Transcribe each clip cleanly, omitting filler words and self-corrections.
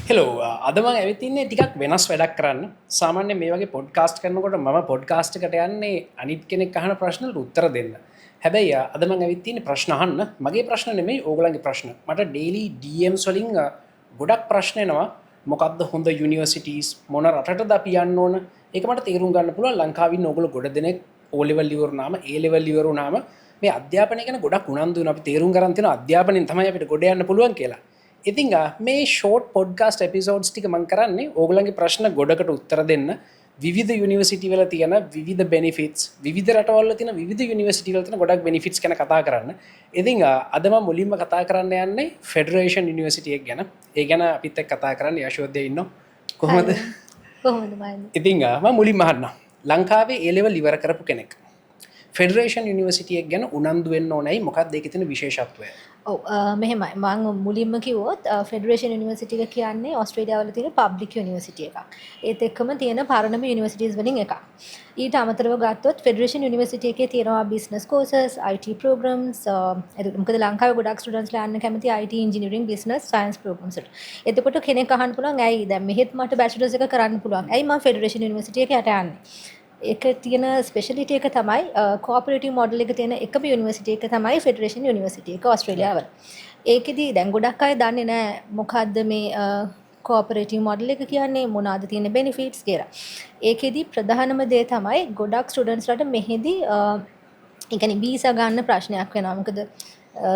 Hello අදම ඇවිතින්නේ ටිකක් වෙනස් වැඩක් කරන්න සාමාන්‍ය මේ වගේ පොඩ්කාස්ට් කරනකොට ම පොඩ්කාස්ට් එකට යන්නේ අනිත් කෙනෙක් අහන ප්‍රශ්නට උත්තර දෙන්න හැබැයි අදම ඇවිත්තින ප්‍රශ්නහන්න මගේ ප්‍රශ්න නෙමේ ඕගලන්ගේ ප්‍රශ්න මට ඩේලි ඩම් සොලිං ගොඩක් ප්‍රශ්නයනවා මොකක්ද හොඳ යුනිවර්සිටස් මොන රට ද පියන්න ඕන එකමට තේරුම් ගන්න පුළුව ලංකාවින් නොගල ගොඩ දෙනෙක් ඕලෙවල් ලිවරුනාම ඒලෙවල් ලිවරුනාම මේ අධ්‍යාපනයකන ගොඩක් උනන්දුන අපි තේරුම් කරන්තින අධ්‍යාපනින් තමයි අපිට ගොඩයන්න පුළුවන් කියලා ඉතිං මේ ෂෝට් පොඩ්කාස්ට එපිසෝඩ්ස් ටික මං කරන්නේ ඕගලන්ගේ ප්‍රශ්න ගොඩකට උත්තර දෙන්න විවිධ යුනිවර්සිටි වල තියෙන විවිධ බෙනිෆිට්ස් විවිධ රටවල තියෙන විවිධ යුනිවර්සිටි වල තියෙන ගොඩක් බෙනිෆිට්ස් ගැන කතා කරන්න. ඉතින් අද මම මුලින්ම කතා කරන්න යන්නේ ෆෙඩරේෂන් යුනිවර්සිටි එක ගැන. ඒ ගැන අපිත් එක්ක කතා කරන්න යශෝද්‍ය ඉන්නවා. කොහොමද? කොහොමද මම? ඉතින් මම මුලින්ම අහන්න. ලංකාවේ A level ඉවර කරපු කෙනෙක්. ෆෙඩරේෂන් යුනිවර්සිටි එක ගැන උනන්දු වෙන්න ඕනයි මොකක්ද ඒකේ තියෙන විශේෂත්වය? ඔව් මෙහෙමයි මම මුලින්ම කිව්වොත් ෆෙඩරේෂන් යුනිවර්සිටි එක කියන්නේ ඕස්ට්‍රේලියාවල තියෙන පබ්ලික් යුනිවර්සිටි එකක්. ඒත් එක්කම තියෙන පරණම යුනිවර්සිටිස් වලින් එකක්. ඊට අමතරව ගත්තොත් ෆෙඩරේෂන් යුනිවර්සිටි එකේ තියෙනවා බිස්නස් කෝසස්, IT ප්‍රෝග්‍රෑම්ස්, මොකද ලංකාවේ ගොඩක් ස්ටුඩන්ට්ස් ලා යන්න කැමති IT engineering business science programmes වලට. එතකොට කෙනෙක් අහන්න පුළුවන් ඇයි දැන් මෙහෙත් මට බැචලර්ස් එක කරන්න පුළුවන්. ඇයි මම ෆෙඩරේෂන් යුනිවර්සිටි එකට යන්නේ? ඒක තියෙන ස්පෙෂලිටි එක තමයි කෝපරේටිව් මොඩල් එක තියෙන එකම යුනිවර්සිටි එක තමයි ෆෙඩරේෂන් යුනිවර්සිටි එක ඕස්ට්‍රේලියාවල. ඒකෙදි දැන් ගොඩක් අය දන්නේ නැහැ මොකද්ද මේ කෝපරේටිව් මොඩල් එක කියන්නේ මොනවාද තියෙන බෙනිෆිට්ස් කියලා. ඒකෙදි ප්‍රධානම දේ තමයි ගොඩක් ස්ටුඩන්ට්ස්ලාට මෙහෙදි ඒ කියන්නේ වීසා ගන්න ප්‍රශ්නයක් වෙනවා. මොකද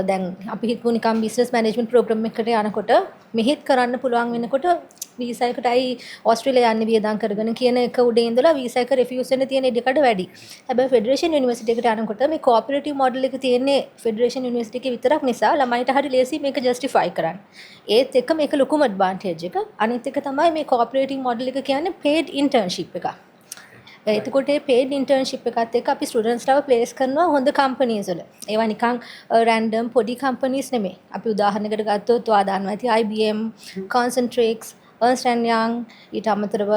දැන් අපි හිතමු නිකන් බිස්නස් මැනේජ්මන්ට් ප්‍රෝග්‍රෑම් එකකට යනකොට මෙහෙත් කරන්න පුළුවන් වෙනකොට වීසා එකටයි ඕස්ට්‍රේලියා යන්න වියදම් කරගෙන කියන එක උඩේ ඉඳලා වීසා එක රිෆියුස් වෙන්න තියෙන ඉඩකඩ වැඩි. හැබැයි ෆෙඩරේෂන් යුනිවර්සිටි එකට යනකොට මේ කෝපරේටිව් මොඩල් එක තියෙන්නේ ෆෙඩරේෂන් යුනිවර්සිටි එකේ විතරක් නිසා ළමයිට හරි ලේසි මේක ජස්ටිෆයි කරන්න. ඒත් එක මේක ලොකුම ඇඩ්වාන්ටේජ් එක. අනිත් එක තමයි මේ කෝපරේටිව් මොඩල් එක කියන්නේ පේඩ් ඉන්ටර්න්ෂිප් එකක්. එතකොට මේ පේඩ් ඉන්ටර්න්ෂිප් එකත් එක්ක අපි ස්ටුඩන්ට්ස්ලාව ප්ලේස් කරනවා හොඳ කම්පනීස් වල. ඒවා නිකන් රැන්ඩම් පොඩි කම්පනීස් නෙමෙයි. අපි උදාහරණයකට ගත්තොත් ඔයා දන්නවා ඇති IBM, Concentrix, Ernst and Young, ඊට අමතරව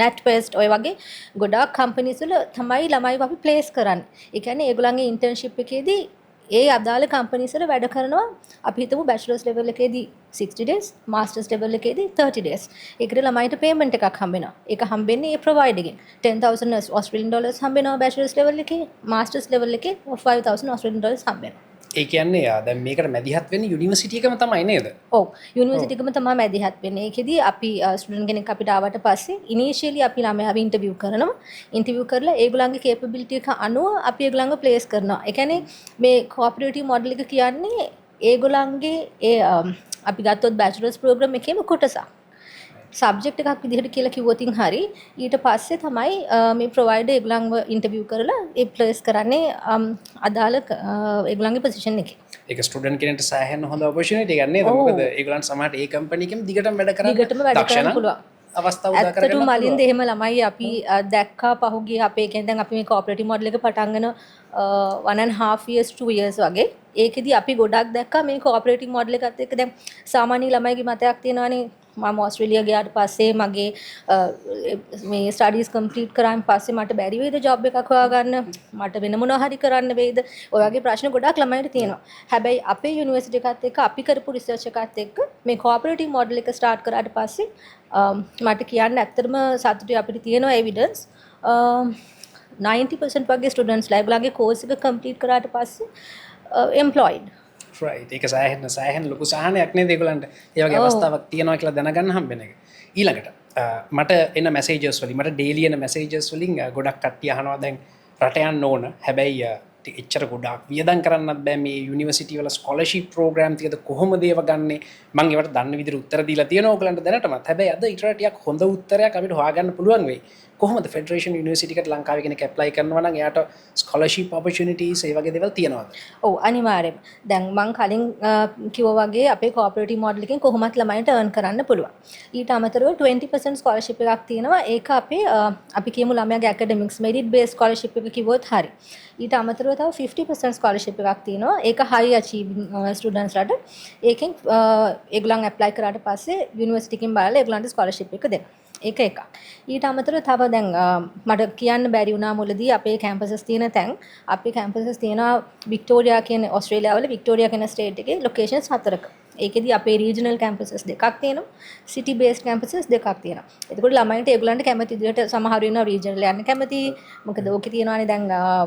NatWest ඔය වගේ ගොඩාක් කම්පනීස් වල තමයි ළමයිව අපි ප්ලේස් කරන්නේ. ඒ කියන්නේ ඒගොල්ලන්ගේ ඉන්ටර්න්ෂිප් එකේදී ඒ අදාළ කම්පනීස් වල වැඩ කරනවා. අපි හිතමු බැචලර්ස් ලෙවල් එකේදී 60 days, මාස්ටර්ස් ලෙවල් එකේදී 30 days. ඒකට ළමයිට පේමන්ට් එකක් හම්බ වෙනවා. ඒක හම්බෙන්නේ ඒ ප්‍රොවයිඩර් එකෙන්. $10,000 Australian dollars හම්බ වෙනවා බැචලර්ස් ලෙවල් එකේ, මාස්ටර්ස් ලෙවල් එකේ $5,000 Australian dollars හම්බ වෙනවා. ඒ කියන්නේ දැන් මේකට මැදිහත් වෙන්නේ යුනිවර්සිටි එකම තමයි නේද? ඔව් යුනිවර්සිටි එකම තමයි මැදිහත් වෙන්නේ. ඒකෙදි අපි ස්ටුඩන්ට් කෙනෙක් අපිට ආවට පස්සේ ඉනිෂියලි අපි ළමයාව ඉන්ටර්විව් කරනවා. ඉන්ටර්විව් කරලා ඒගොල්ලන්ගේ කේපබිලිටි එක අනුව අපි ඒගොල්ලන්ව ප්ලේස් කරනවා. ඒ කියන්නේ මේ කෝපරේටිව් මොඩල් එක කියන්නේ ඒගොල්ලන්ගේ ඒ අපි ගත්තොත් බැචලර්ස් ප්‍රෝග්‍රෑම් එකේම කොටසක්. සබ්ජෙක්ට් එකක් විදිහට කියලා කිව්වොතින් හරි ඊට පස්සේ තමයි මේ ප්‍රොවයිඩර් ඒගොල්ලන්ව ඉන්ටර්විව් කරලා ඒ ප්ලේස් කරන්නේ අදාළ ඒගොල්ලන්ගේ පොසිෂන් එකේ. ඒක ස්ටුඩන්ට් කෙනෙක්ට සෑහෙන හොඳ ඔපචුනිටි එකක් නේද? මොකද ඒගොල්ලන් සමහරට ඒ කම්පැනි එකෙම දිගටම වැඩ කරන්න පුළුවන්. අවස්ථාව උදා කරගන්න පුළුවන්. මලින්ද එහෙම ළමයි අපි දැක්කා පහුගිය අපේ කියන්නේ දැන් අපි මේ කෝපරේටිව් මොඩල් එක පටන් ගන්න 1.5 years 2 years වගේ. ඒකෙදි අපි ගොඩක් දැක්කා මේ කෝපරේටිව් මොඩල් එකත් එක්ක දැන් සාමාන්‍ය ළමයිගේ මතයක් තියෙනවානේ මම ඔස්ට්‍රේලියා ගියාට පස්සේ මගේ මේ ස්ටඩීස් කම්ප්ලීට් කරාන් පස්සේ මට බැරි වෙයිද ජොබ් එකක් හොයාගන්න මට වෙන මොනවා හරි කරන්න වෙයිද ඔය වගේ ප්‍රශ්න ගොඩක් ළමයිට තියෙනවා. හැබැයි අපේ යුනිවර්සිටි එකත් එක්ක අපි කරපු රිසර්ච් එකත් එක්ක මේ කෝපරේටිව් මොඩල් එක ස්ටාර්ට් කරාට පස්සේ මට කියන්න ඇත්තටම සතුටුයි අපිට තියෙනවා එවිඩන්ස් 90% වගේ ස්ටුඩන්ට්ස්ලා ඒගොල්ලන්ගේ කෝස් එක කම්ප්ලීට් කරාට පස්සේ එම්ප්ලොයිඩ්. right ඒක සෑහෙන ලොකු සහනයක් නේද ඒගොල්ලන්ට ඒ වගේ අවස්ථාවක් තියෙනවා කියලා දැනගන්න හම්බෙන එක. ඊළඟට මට එන මැසේජස් වලින් මට ඩේලි එන මැසේජස් වලින් ගොඩක් කට්ටිය අහනවා දැන් රට යන්න ඕන. හැබැයි එච්චර ගොඩක් වියදම් කරන්නත් බෑ මේ යුනිවර්සිටි වල ස්කෝලර්ෂිප් ප්‍රෝග්‍රෑම් ටිකද කොහොමද ඒව ගන්නෙ? මම ඒවට දන්න විදිහට උත්තර දීලා තියෙනවා ඕගලන්ට දැනටමත්. හැබැයි අද ඊට ටිකක් හොඳ උත්තරයක් අපිට හොයාගන්න පුළුවන් වෙයි. කොහොමද ෆෙඩරේෂන් යුනිවර්සිටි එකට ලංකාවේ කෙනෙක් ඇප්ලයි කරනවා නම් එයාට ස්කෝලර්ෂිප් ඔපචුනිටිස් ඒ වගේ දේවල් තියෙනවද? ඔව් අනිවාර්යයෙන්. දැන් මම කලින් කිව්වා වගේ අපේ කෝපරේටිව් මොඩල් එකෙන් කොහොමත් ළමයින්ට earn කරන්න පුළුවන්. ඊට අමතරව 20% ස්කෝලර්ෂිප් එකක් තියෙනවා. ඒක අපේ අපි කියමු ළමයාගේ ඇකඩමික්ස් මෙරිට් බේස් ස්කෝලර්ෂිප් එක කිව්වොත් හරි. ඊට අමතරව තව 50% ස්කෝලර්ෂිප් එකක් තියෙනවා. ඒක high achieving ස්ටුඩන්ට්ස්ලාට. ඒකෙන් ඒගොල්ලන් ඇප්ලයි කරාට පස්සේ යුනිවර්සිටි එකෙන් බලලා ඒගොල්ලන්ට ස්කෝලර්ෂිප් එක දෙනවා. ඒක එකක්. ඊට අමතරව තව දැන් මට කියන්න බැරි වුණා මුලදී අපේ කැම්පසස් තියෙන තැන් අපේ කැම්පසස් තියෙනවා වික්ටෝරියා කියන ඕස්ට්‍රේලියාවල වික්ටෝරියා කියන ස්ටේට් එකේ ලොකේෂන්ස් 4ක. ඒකෙදි අපේ රීජනල් කැම්පසස් දෙකක් තියෙනවා. සිටි බේස්ඩ් කැම්පසස් දෙකක් තියෙනවා. එතකොට ළමයින්ට ඒගොල්ලන්ට කැමති විදිහට සමහර වෙනවා රීජනල් යන්න කැමති. මොකද ඕකේ තියෙනවානේ දැන්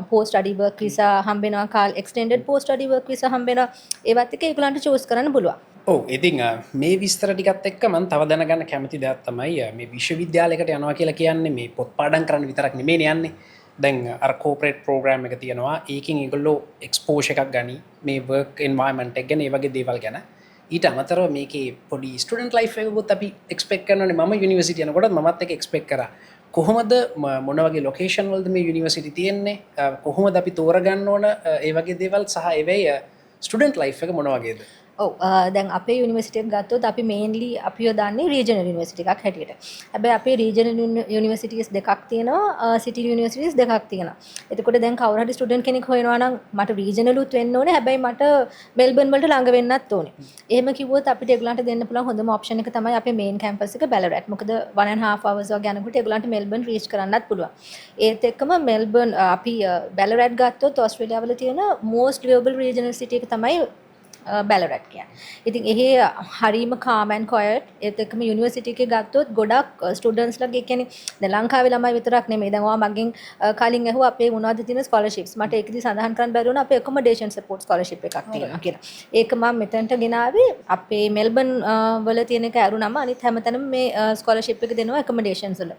පෝස්ට් ස්ටඩි වර්ක් විසා හම්බෙනවා, එක්ස්ටෙන්ඩඩ් පෝස්ට් ස්ටඩි වර්ක් විසා හම්බෙනවා. ඒවත් එක ඒගොල්ලන්ට චූස් කරන්න පුළුවන්. ඔව් ඉතින් මේ විස්තර ටිකත් එක්ක මම තව දැනගන්න කැමති දෙයක් තමයි මේ විශ්වවිද්‍යාලයකට යනවා කියලා කියන්නේ මේ පොත් පාඩම් කරන්න විතරක් නෙමෙයිනේ යන්නේ. දැන් අර කෝපරේට් ප්‍රෝග්‍රෑම් එක තියෙනවා. ඒකෙන් ඒගොල්ලෝ එක්ස්පෝෂර් එකක් ගනි මේ වර්ක් එන්වයරන්මන්ට් එක ගැන ඒ වගේ දේවල් ගැන. ඊට අමතරව මේකේ පොඩි ස්ටුඩන්ට් ලයිෆ් එකකුත් අපි එක්ස්පෙක්ට් කරනවානේ. මම යුනිවර්සිටි යනකොට මමත් ඒක එක්ස්පෙක්ට් කරා. කොහොමද මොන වගේ ලොකේෂන් වලද මේ යුනිවර්සිටි තියෙන්නේ? කොහොමද අපි තෝරගන්න ඕන ඒ වගේ දේවල් සහ ඒවෙයි ස්ටුඩන්ට් ලයිෆ් එක මොන වගේද? ඔව් දැන් අපේ යුනිවර්සිටි එක ගත්තොත් අපි මේන්ලි අපිව දාන්නේ රීජනල් යුනිවර්සිටි එකක් හැටියට. හැබැයි අපේ රීජනල් යුනිවර්සිටිස් දෙකක් තියෙනවා, සිටි යුනිවර්සිටිස් දෙකක් තියෙනවා. එතකොට දැන් කවුරු හරි ස්ටුඩන්ට් කෙනෙක් හොයනවා නම් මට රීජනලුත් වෙන්න ඕනේ, හැබැයි මට මෙල්බන් වලට ළඟ වෙන්නත් ඕනේ. එහෙම කිව්වොත් අපිට ඒගොල්ලන්ට දෙන්න පුළුවන් හොඳම ඔප්ෂන් එක තමයි අපේ මේන් කැම්පස් එක බැලරැට්. මොකද 1.5 hours වගේ යනකොට ඒගොල්ලන්ට මෙල්බන් රීච් කරන්නත් පුළුවන්. ඒත් එක්කම මෙල්බන් අපි බැලරැට් ගත්තොත් ඕස්ට්‍රේලියාව වල තියෙන most livable regional city එක තමයි බැලරැට් කියන්නේ. ඉතින් එහි හරීම calm and quiet. ඒත් එක්කම යුනිවර්සිටි එකේ ගත්තොත් ගොඩක් ස්ටුඩන්ට්ස්ලා කියන්නේ දැන් ලංකාවේ ළමයි විතරක් නෙමෙයි. දැන් ඔයා මගෙන් කලින් ඇහුවා අපේ මොනවද තියෙන ස්කෝලර්ෂිප්ස්. මට ඒකෙදි සඳහන් කරන්න බැරි වුණා අපේ accommodation support scholarship එකක් තියෙනවා කියලා. ඒක මම මෙතනට ගෙනාවේ අපේ මෙල්බන් වල තියෙන එක අරුණම අනිත් හැමතැනම මේ ස්කෝලර්ෂිප් එක දෙනවා accommodations වල.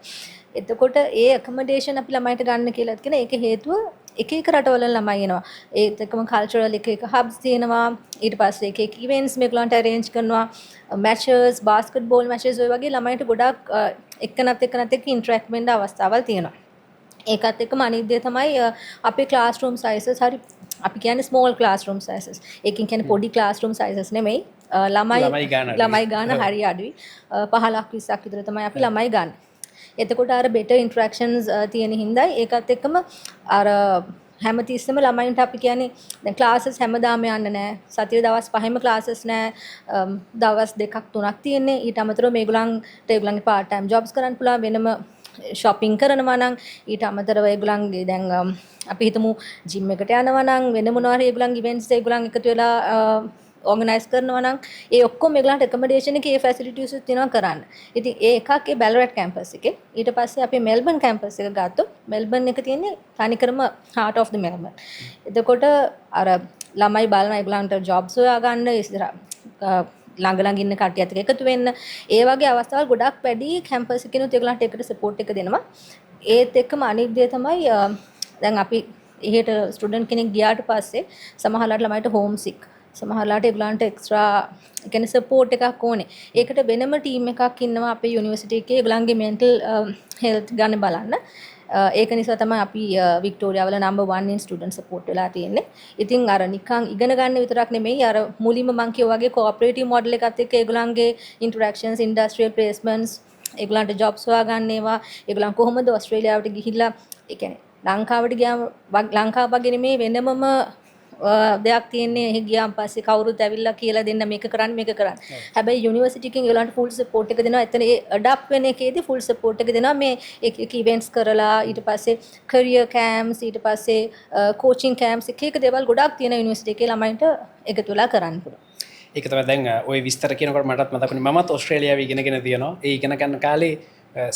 එතකොට ඒ accommodation අපි ළමයිට ගන්න කියලා කියන ඒක හේතුව එක එක රටවල ළමයි එනවා. ඒත් එක්කම කල්චරල් එක හබ්ස් තියෙනවා. ඊට පස්සේ එක ඉවෙන්ට්ස් මේගොල්ලන්ට arrange කරනවා. මැචස්, බාස්කට්බෝල් මැචස් ඔය වගේ ළමයින්ට ගොඩක් එක්කනත් එක්ක interact වෙන්න අවස්ථාවල් තියෙනවා. ඒකත් එක්කම අනිත් දේ තමයි අපේ classroom sizes හරි අපි කියන්නේ small classroom sizes. ඒකෙන් කියන්නේ පොඩි classroom sizes නෙමෙයි. ළමයි ගාන හරි අඩුයි. 15ක් 20ක් විතර තමයි අපි ළමයි ගන්න. එතකොට අර better interactions තියෙන හින්දා ඒකත් එක්කම අර හැමතිස්සෙම ළමයින්ට අපි කියන්නේ දැන් ක්ලාසස් හැමදාම යන්න නෑ. සතියේ දවස් 5ම ක්ලාසස් නෑ. දවස් 2ක් 3ක් තියෙන්නේ. ඊට අමතරව මේගොල්ලන්ට ඒගොල්ලන්ගේ part time jobs කරන්න පුළුවන් වෙනම shopping කරනවා නම් ඊට අමතරව ඒගොල්ලන්ගේ දැන් අපි හිතමු gym එකට යනවා නම් වෙන මොනවා හරි ඒගොල්ලන්ගේ events ඒගොල්ලන් එකතු වෙලා organize කරනවා නම් ඒ ඔක්කොම මේගොල්ලන්ට accommodation එකේ facilities උත් තියෙනවා කරන්න. ඉතින් ඒ එකක් ඒ බැලරැට් campus එකේ. ඊට පස්සේ අපි මෙල්බන් campus එක ගත්තොත් මෙල්බන් එක තියෙන්නේ තනිකරම heart of the Melbourne. එතකොට අර ළමයි බලන ඒගොල්ලන්ට jobs හොයා ගන්න ඉස්සර ළඟ ඉන්න කට්ටියත් එක්ක එකතු වෙන්න ඒ වගේ අවස්ථාවල් ගොඩක් වැඩි කැම්පස් එකකිනුත් ඒගොල්ලන්ට එකට සපෝට් එක දෙනවා. ඒත් එක්කම අනිත් දේ තමයි දැන් අපි එහෙට ස්ටුඩන්ට් කෙනෙක් ගියාට පස්සේ සමහරවිට ළමයිට හෝම් සික් සමහරලාට ඒගොල්ලන්ට එක්ස්ට්‍රා කියන්නේ සපෝට් එකක් ඕනේ. ඒකට වෙනම ටීම් එකක් ඉන්නවා අපේ යුනිවර්සිටි එකේ ඒගොල්ලන්ගේ මෙන්ටල් හෙල්ත් ගැන බලන්න. ඒක නිසා තමයි අපි වික්ටෝරියා වල number 1 in student support වෙලා තියෙන්නේ. ඉතින් අර නිකන් ඉගෙන ගන්න විතරක් නෙමෙයි අර මුලින්ම මම කියෝ වගේ cooperative model එකත් එක්ක ඒගොල්ලන්ගේ interactions, industrial placements, ඒගොල්ලන්ට jobs හොයාගන්න ඒවා, ඒගොල්ලන් කොහොමද ඕස්ට්‍රේලියාවට ගිහිල්ලා ඒ කියන්නේ ලංකාවට ගියාම ලංකාව වගේ නෙමෙයි වෙනමම දෙයක් තියෙන්නේ. එහෙ ගියාන් පස්සේ කවුරුත් ඇවිල්ලා කියලා දෙන්න මේක කරන්න මේක කරන්න. හැබැයි යුනිවර්සිටි එකෙන් ඒගොල්ලන්ට ෆුල් සපෝට් එක දෙනවා. එතන ඒ ඇඩාප්ට් වෙන එකේදී ෆුල් සපෝට් එක දෙනවා. මේ එක ඉවෙන්ට්ස් කරලා ඊට පස්සේ කැරියර් කැම්ප්ස් ඊට පස්සේ කෝචින් කැම්ප්ස් එක දේවල් ගොඩක් තියෙන යුනිවර්සිටි එකේ ළමයින්ට එකතු වෙලා කරන්න පුළුවන්. ඒක තමයි දැන් ওই විස්තර කියනකොට මටත් මතකුනේ මමත් ඕස්ට්‍රේලියාවේ ඉගෙනගෙන තියෙනවා. ඒ ඉගෙන ගන්න කාලේ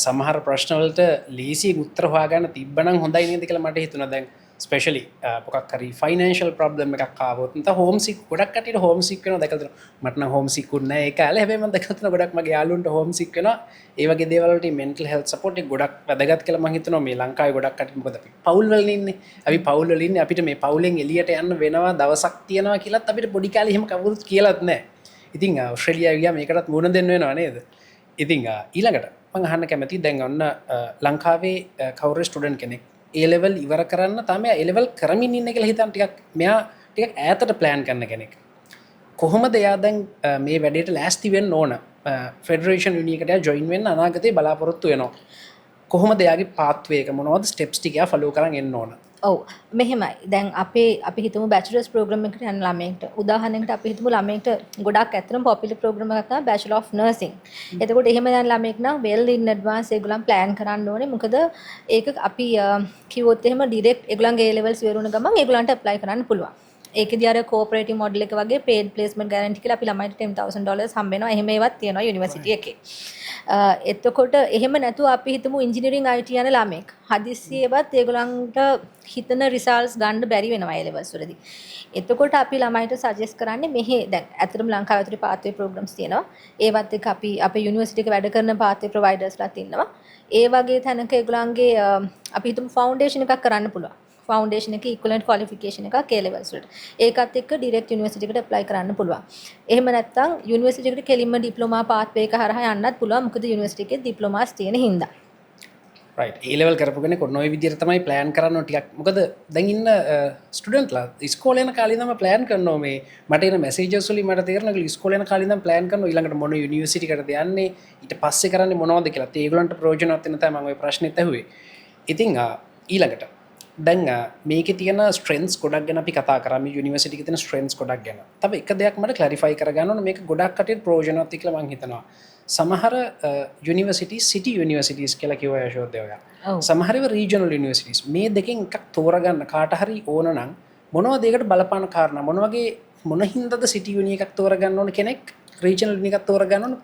සමහර ප්‍රශ්න වලට ලීසි උත්තර හොයාගන්න තිබ්බනම් හොඳයි නේද කියලා මට හිතුණා. දැන් ස්පෙෂලි මොකක් හරි ෆයිනෑන්ෂල් ප්‍රොබ්ලම් එකක් ආවොත් නැත්නම් හෝම් සික් ගොඩක් කටියට හෝම් සික් වෙනවා දැකලා තියෙනවා. මට නම් හෝම් සික් උන්නේ නැහැ ඒ කාලේ. හැබැයි මම දැකලා තියෙනවා ගොඩක් මගේ යාළුවන්ට හෝම් සික් වෙනවා. ඒ වගේ දේවල් වලට මෙන්ටල් හෙල්ත් සපෝට් එක ගොඩක් වැදගත් කියලා මම හිතනවා. මේ ලංකාවේ ගොඩක් කටියට මොකද අපි පවුල් වල ඉන්නේ. අපි පවුල් වල ඉන්නේ අපිට මේ පවුලෙන් එළියට යන්න වෙනවා දවසක් තියනවා කියලාත් අපිට පොඩි කාලේ එහෙම කවුරුත් කියලාත් නැහැ. ඉතින් ඕස්ට්‍රේලියාව ගියාම මේකටත් මුහුණ දෙන්න වෙනවා නේද? ඉතින් ඊළඟට මම අහන්න කැමතියි දැන් ඔන්න ලංකාවේ කවුරු ස්ටුඩන්ට් කෙනෙක් A level ඉවර කරන්න තමයි A level කරමින් ඉන්න කියලා හිතන් ටිකක් මෙයා ටිකක් ඈතට ප්ලෑන් කරන කෙනෙක්. කොහොමද එයා දැන් මේ වැඩේට ලෑස්ති වෙන්න ඕන? ෆෙඩරේෂන් යුනියන් එකට ජොයින් වෙන්න අනාගතේ බලාපොරොත්තු වෙනවා. කොහොමද එයාගේ පාත්වේ එක මොනවද ස්ටෙප්ස් ටික එයා ෆලෝ කරන් එන්න ඕන? ඔව් මෙහෙමයි. දැන් අපි හිතමු බැචලර්ස් ප්‍රෝග්‍රෑම් එකකට යන ළමයෙක්ට උදාහරණයකට අපි හිතමු ළමයෙක්ට ගොඩක් ඇත්තටම පොපියුලර් ප්‍රෝග්‍රෑම් එකක් තමයි බැචලර් ඔෆ් නර්සිං. එතකොට එහෙම යන ළමයෙක් නම් වෙල් ඉන් ඇඩ්වාන්ස් ඒගොල්ලන් ප්ලෑන් කරන්න ඕනේ. මොකද ඒක අපි කිව්වොත් එහෙම ඩිරෙක්ට් ඒගොල්ලන්ගේ A levels ඉවර වුණ ගමන් ඒගොල්ලන්ට ඇප්ලයි කරන්න පුළුවන්. ඒකෙදී අර කෝපරේටිව් මොඩල් එක වගේ paid placement guarantee කියලා අපි ළමයිට $10,000 හම්බ වෙනවා. එහෙම ඒවත් තියෙනවා යුනිවර්සිටි එකේ. එතකොට එහෙම නැතුව අපි හිතමු ඉංජිනේරින් IT යන ළමෙක් හදිස්සියේවත් ඒගොල්ලන්ට හිතන රිසල්ට්ස් ගන්න බැරි වෙනවා ඒ ලෙවල්ස් වලදී. එතකොට අපි ළමයිට සජෙස්ට් කරන්නේ මෙහි දැන් ඇත්තටම ලංකාවේ ඇතුලේ පාත්වේ ප්‍රෝග්‍රෑම්ස් තියෙනවා. ඒවත් එක්ක අපි අපේ යුනිවර්සිටි එක වැඩ කරන පාත්වේ ප්‍රොවයිඩර්ස්ලාත් ඉන්නවා. ඒ වගේ තැනක ඒගොල්ලන්ගේ අපි හිතමු ෆවුන්ඩේෂන් එකක් කරන්න පුළුවන්. ෆවුන්ඩේෂන් එකේ ඉක්වලන්ට් ක්වොලිෆිකේෂන් එකක් A levels වලට. ඒකත් එක්ක ඩිරෙක්ට් යුනිවර්සිටි එකට ඇප්ලයි කරන්න පුළුවන්. එහෙම නැත්නම් යුනිවර්සිටි එකට කෙලින්ම ඩිප්ලෝමා පාත්වේ එක හරහා යන්නත් පුළුවන්. මොකද යුනිවර්සිටි එකේ ඩිප්ලෝමාස් තියෙන හින්දා. රයිට් ඒ ලෙවල් කරපු කෙනෙක් ඔන්න ඔය විදිහට තමයි ප්ලෑන් කරන්න ටිකක්. මොකද දැන් ඉන්න ස්ටුඩන්ට්ලා ඉස්කෝලේ යන කාලේ ඉඳන්ම ප්ලෑන් කරනවා මේ මට එන මැසේජස් වලින් මට තේරෙනවා ඉස්කෝලේ යන කාලේ ඉඳන් ප්ලෑන් කරනවා ඊළඟට මොන යුනිවර්සිටි එකටද යන්නේ ඊට පස්සේ කරන්නේ මොනවද කියලා. ඒගොල්ලන්ට ප්‍රයෝජනවත් වෙන තමයි මම ඔය ප්‍රශ්නෙත් ඇහුවේ. ඉතින් ඊළඟට දැන් මේකේ තියෙන ස්ට්‍රෙන්ත්ස් ගොඩක් ගැන අපි කතා කරා මේ යුනිවර්සිටි එකේ තියෙන ස්ට්‍රෙන්ත්ස් ගොඩක් ගැන. තව එක දෙයක් මට ක්ලැරිෆයි කරගන්න ඕන මේක ගොඩක් කටියට ප්‍රයෝජනවත් කියලා මම හිතනවා. සමහර යුනිවර්සිටි සිටි යුනිවර්සිටිස් කියලා කිව්වා යශෝදේ ඔයා. සමහර ඒවා රීජනල් යුනිවර්සිටිස්. මේ දෙකෙන් එකක් තෝරගන්න කාට හරි ඕන නම් මොනවද ඒකට බලපාන කාරණා මොන වගේ මොන හින්දාද සිටි යුනි එකක් තෝරගන්න ඕන කෙනෙක් රීජනල් යුනි එකක් තෝරගන්න ඕන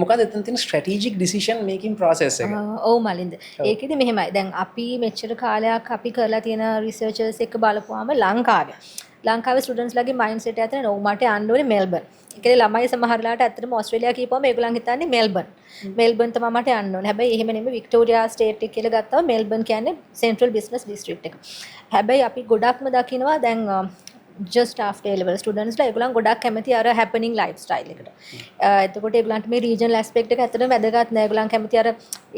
මොකද එතන තියෙන ස්ට්‍රැටජික් ඩිසිෂන් මේකින් ප්‍රොසෙස් එක. ඔව් මලින්ද. ඒකෙදි මෙහෙමයි. දැන් අපි මෙච්චර කාලයක් අපි කරලා තියෙන රිසර්චර්ස් එක බලපුවාම ලංකාවේ ස්ටුඩන්ට්ස් ලගේ මයින්ඩ්සෙට් එක ඇතන නෝ මට යන්න ඕනේ මෙල්බන්. ඒ කියන්නේ ළමයි සමහරලාට ඇත්තටම ඕස්ට්‍රේලියා කියපුවම ඒගොල්ලන් හිතන්නේ මෙල්බන්. මෙල්බන් තමයි මට යන්න ඕනේ. හැබැයි එහෙම නෙමෙයි වික්ටෝරියා ස්ටේට් එක කියලා ගත්තාම මෙල්බන් කියන්නේ සෙන්ට්‍රල් බිස්නස් ඩිස්ට්‍රික්ට් එක. හැබැයි අපි ගොඩක්ම දකිනවා දැන් just after A level students ලා ඒගොල්ලන් ගොඩක් කැමති අර happening lifestyle එකට. එතකොට ඒගොල්ලන්ට මේ regional aspect එක ඇත්තටම වැදගත් නෑ. ඒගොල්ලන් කැමති අර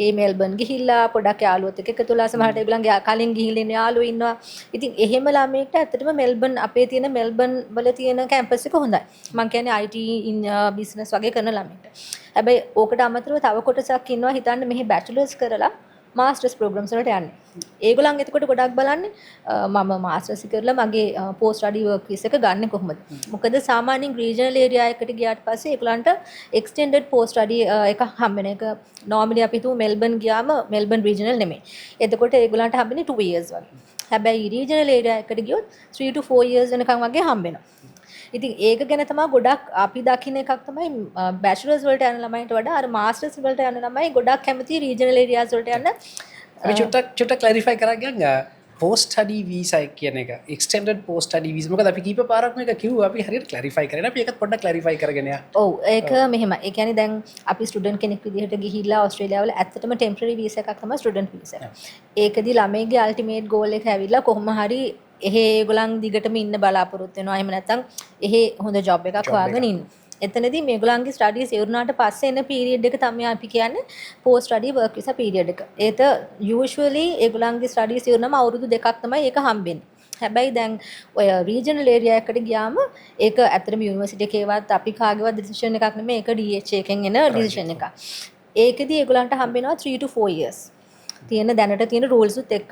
ඒ මෙල්බන් ගිහිල්ලා පොඩක් යාළුවොත් එක්ක එකතු වෙලා සමහරට ඒගොල්ලන්ගේ කලින් ගිහිල්ලා ඉන්න යාළුවෝ ඉන්නවා. ඉතින් එහෙම ළමයෙක්ට ඇත්තටම මෙල්බන් අපේ තියෙන මෙල්බන් වල තියෙන කැම්පස් එක හොඳයි. මම කියන්නේ IT business වගේ කරන ළමයෙක්ට. හැබැයි ඕකට අමතරව තව කොටසක් ඉන්නවා හිතන්න මෙහි bachelors කරලා මාස්ටර්ස් ප්‍රෝග්‍රම්ස් වලට යන්නේ. ඒගොල්ලන් එතකොට ගොඩක් බලන්නේ මම මාස්ටර්ස් කරලා මගේ පෝස්ට් ස්ටඩි වර්ක් විස් එක ගන්න කොහොමද? මොකද සාමාන්‍යයෙන් රීජනල් ඒරියා එකට ගියාට පස්සේ ඒගොල්ලන්ට එක්ස්ටෙන්ඩඩ් පෝස්ට් ස්ටඩි එක හම්බ වෙන එක normally අපි හිතුව මෙල්බන් ගියාම මෙල්බන් රීජනල් නෙමෙයි. එතකොට ඒගොල්ලන්ට හම්බෙන්නේ 2 years වගේ. හැබැයි රීජනල් ඒරියා එකට ගියොත් 3 to 4 years වෙනකන් වගේ හම්බ වෙනවා. ඉතින් ඒක ගැන තමයි ගොඩක් අපි දකින්න එකක් තමයි බැචලර්ස් වලට යන ළමයින්ට වඩා අර මාස්ටර්ස් වලට යන ළමයි ගොඩක් කැමති රීජනල් ඒරියාස් වලට යන්න. අපි චුට්ටක් ක්ලැරිෆයි කරගන්න පෝස්ට් ස්ටඩි වීසා කියන එක එක්ස්ටෙන්ඩඩ් පෝස්ට් ස්ටඩි වීසා මොකද අපි කීප පාරක් මේක කිව්වා අපි හරියට ක්ලැරිෆයි කරගෙන අපි ඒකත් පොඩ්ඩක් ක්ලැරිෆයි කරගෙන යන්න. ඔව් ඒක මෙහෙම. ඒ කියන්නේ දැන් අපි ස්ටුඩන්ට් කෙනෙක් විදිහට ගිහිල්ලා ඕස්ට්‍රේලියාව වල ඇත්තටම ටෙම්පරරි වීසා එකක් තමයි ස්ටුඩන්ට් වීසා. ඒකදී ළමයිගේ අල්ටිමේට් ගෝල් එක ඇවිල්ලා කොහොම හරි එහෙ ඒගොල්ලන් දිගටම ඉන්න බලාපොරොත්තු වෙනවා. එහෙම නැත්නම් එහෙ හොඳ ජොබ් එකක් හොයාගෙන ඉන්න. එතනදී මේගොල්ලන්ගේ ස්ටඩීස් ඉවරනාට පස්සේ එන පීරියඩ් එක තමයි අපි කියන්නේ පෝස්ට් ස්ටඩි වර්ක් විසා පීරියඩ් එක. ඒක යූෂුවලි ඒගොල්ලන්ගේ ස්ටඩීස් ඉවරනම අවුරුදු 2ක් තමයි ඒක හම්බෙන්නේ. හැබැයි දැන් ඔය රීජනල් ඒරියා එකට ගියාම ඒක ඇත්තටම යුනිවර්සිටි එකේවත් අපි කාගේවත් ඩිසිෂන් එකක් නෙමෙයි ඒක DH එකෙන් එන ඩිසිෂන් එකක්. ඒකෙදී ඒගොල්ලන්ට හම්බෙනවා 3 to 4 years. තියෙන දැනට තියෙන රූල්ස් උත් එක්ක.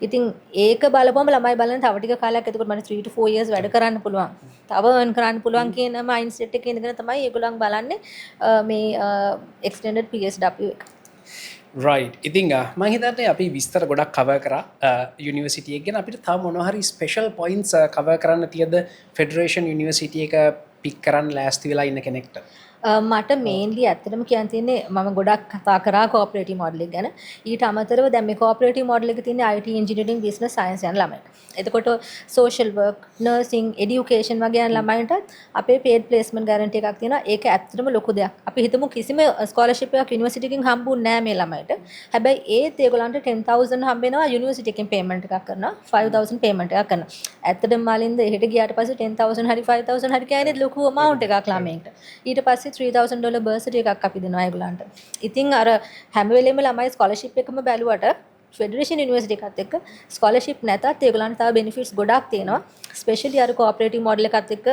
ඉතින් ඒක බලපුවම ළමයි බලන තව ටික කාලයක් එතකොට මට 3 to 4 years වැඩ කරන්න පුළුවන්. තව earn කරන්න පුළුවන් කියන මයින්ඩ්සෙට් එකේ ඉඳගෙන තමයි ඒගොල්ලන් බලන්නේ මේ extended PSW එක. රයිට්. ඉතින් මම හිතන්නේ අපි විස්තර ගොඩක් කවර් කරා යුනිවර්සිටි එක ගැන. අපිට තව මොනවා හරි ස්පෙෂල් පොයින්ට්ස් කවර් කරන්න තියද ෆෙඩරේෂන් යුනිවර්සිටි එක පික් කරන්න ලෑස්ති වෙලා ඉන්න කෙනෙක්ට? මට මේන්ලි ඇත්තටම කියන්න තියෙන්නේ මම ගොඩක් කතා කරා කෝපරේටිව් මොඩල් එක ගැන. ඊට අමතරව දැන් මේ කෝපරේටිව් මොඩල් එක තියෙන්නේ IT ඉන්ජිනියරින් බිස්නස් සයන්ස් යන ළමයින්ට. එතකොට සෝෂල් වර්ක්, නර්සින්, এডুকেෂන් වගේ යන ළමයින්ටත් අපේ paid placement guarantee එකක් තියෙනවා. ඒක ඇත්තටම ලොකු දෙයක්. අපි හිතමු කිසිම ස්කෝලර්ෂිප් එකක් යුනිවර්සිටි එකකින් හම්බුන්නේ නැහැ මේ ළමයිට. හැබැයි ඒත් ඒගොල්ලන්ට 10000 හම්බ වෙනවා යුනිවර්සිටි එකෙන් පේමන්ට් එකක් කරනවා. 5000 පේමන්ට් එකක් කරනවා. ඇත්තටම මාලින්ද එහෙට ගියාට පස්සේ 10000 හරි 5000 හරි කියන්නේ ලොකු amount එකක් ළමයින්ට. ඊට පස්සේ $3,000 බර්සටි එකක් අපි දෙනවා ඒගොල්ලන්ට. ඉතින් අර හැම වෙලෙම ළමයි ස්කෝලර්ෂිප් එකම බැලුවට ෆෙඩරේෂන් යුනිවර්සිටි එකත් එක්ක ස්කෝලර්ෂිප් නැතත් ඒගොල්ලන්ට තව බෙනිෆිට්ස් ගොඩක් තියෙනවා. ස්පෙෂලි අර කෝපරේටිව් මොඩල් එකත් එක්ක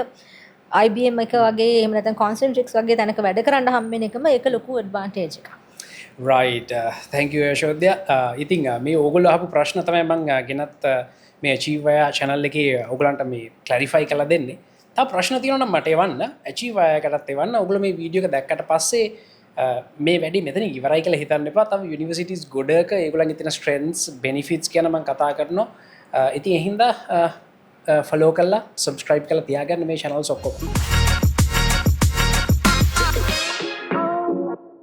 IBM එක වගේ එහෙම නැත්නම් කොන්සෙන්ට්‍රික්ස් වගේ තැනක වැඩ කරන්න හම්බෙන එකම ඒක ලොකු ඇඩ්වාන්ටේජ් එකක්. රයිට්. thank you යශෝද්‍ය. ඉතින් මේ ඕගොල්ලෝ අහපු ප්‍රශ්න තමයි මම ගෙනත් මේ Achieve Via channel එකේ ඕගොල්ලන්ට මේ ක්ලැරිෆයි කරලා දෙන්නේ. තව ප්‍රශ්න තියෙනවා නම් මට එවන්න Achieve Via එකටත් එවන්න. ඕගොල්ලෝ මේ වීඩියෝ එක දැක්කට පස්සේ මේ වැඩි මෙතන ඉවරයි කියලා හිතන්න එපා. තව යුනිවර්සිටිස් ගොඩක ඒගොල්ලන්ගේ තියෙන ස්ට්‍රෙන්ත්ස් බෙනිෆිට්ස් ගැන මම කතා කරනවා. ඉතින් ඒ හින්දා ෆලෝ කල්ලා සබස්ක්‍රයිබ් කල තියාගන්න මේ channel ඔක්කොම